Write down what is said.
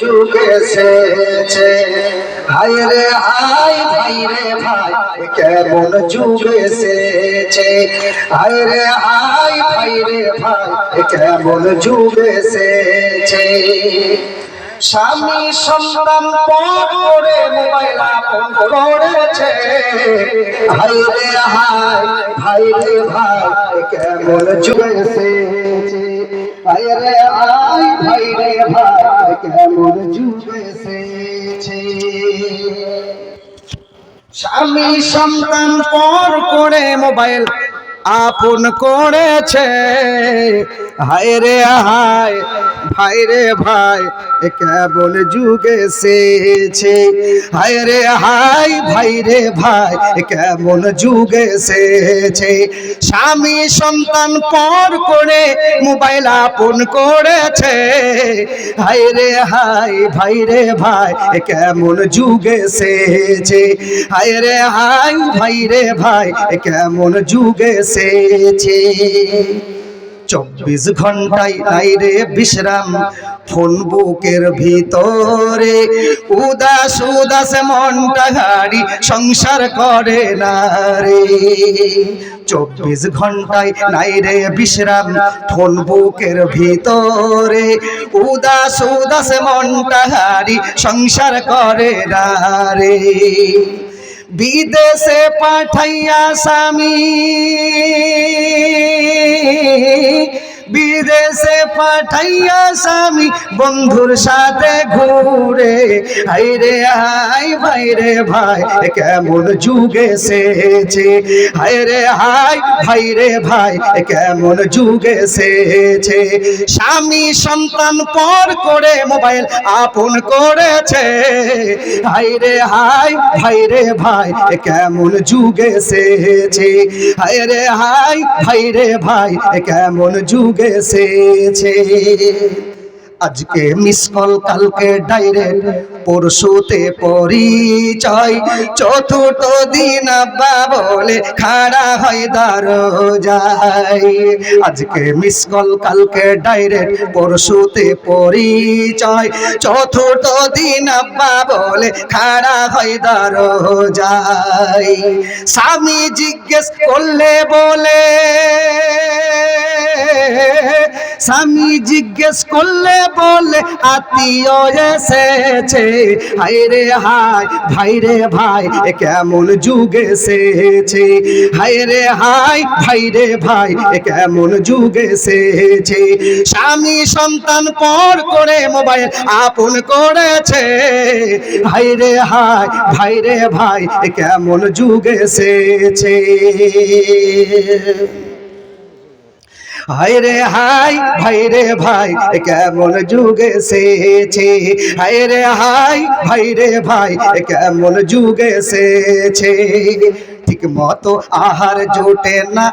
যুগ এসেছে। হায় রে হায় ভাই রে ভাই কেমন যুগ এসেছে। হায় রে হায় ভাই রে ভাই কেমন যুগ এসেছে। স্বামী সন্তান পর করে মোবাইল আপন করেছে। হায় রে হায় ভাই রে ভাই কেমন যুগ এসেছে। হায় রে হায় ভাই রে ভাই কেমন যুগ এসেছে। স্বামী সন্তান পর করে মোবাইল আপন করেছে। হায় রে হায় ভাই রে ভাই কেমন যুগ এসেছে। হায় রে হায় ভাই রে ভাই কেমন যুগ এসেছে। স্বামী সন্তান পর করে মোবাইল আপন করেছে। হায় রে হায় ভাই রে ভাই কেমন যুগ এসেছে। হায় রে হায় ভাই রে ভাই কেমন যুগ এসেছে। 24 ঘন্টায় নাই রে বিশ্রাম ফোন বুকের ভিতরে। উদাস উদাস মনটা গাড়ি সংসার করে না রে। 24 ঘন্টায় নাই রে বিশ্রাম ফোন বুকের ভিতরে। উদাস উদাস মনটা গাড়ি সংসার করে না রে। বিদেশে পাঠাইয়া স্বামী, বিদেশে পাঠাইয়া স্বামী বন্ধুর সাথে ঘুরে। হায় রে হায় ভাই রে ভাই কেমন যুগ এসেছে। হায় রে হায় ভাই রে ভাই কেমন যুগ এসেছে। স্বামী সন্তান পর করে মোবাইল আপন করেছে। হায় রে হায় ভাই রে ভাই কেমন যুগ এসেছে। হায় রে হায় ভাই রে ভাই কেমন যুগ এসেছে। আজকে মিস কল কালকে ডাইরেক্ট পরশুতে পরিচয়। চতুর্থ দিন আব্বা বলে খাড়া হয় দরজায়। আজকে মিস কল কালকে ডাইরেক্ট পরশুতে পরিচয়। চতুর্থ দিন আব্বা বলে খাড়া হয় দরজায়। স্বামী জিজ্ঞেস করলে বলে, স্বামী জিজ্ঞেস করলে বলে আত্মীয় এসেছে। হায় রে হায় ভাই রে ভাই কেমন যুগ এসেছে। হায় রে হায় ভাই রে ভাই কেমন যুগ এসেছে। স্বামী সন্তান পর করে মোবাইল আপন করেছে। হায় রে হায় ভাই রে ভাই কেমন যুগ এসেছে। হায় রে হায় ভাই রে ভাই কেমন যুগ এসেছে। হায় রে হায় ভাই রে ভাই কেমন যুগ এসেছে। ঠিক মতো আহার জোটে না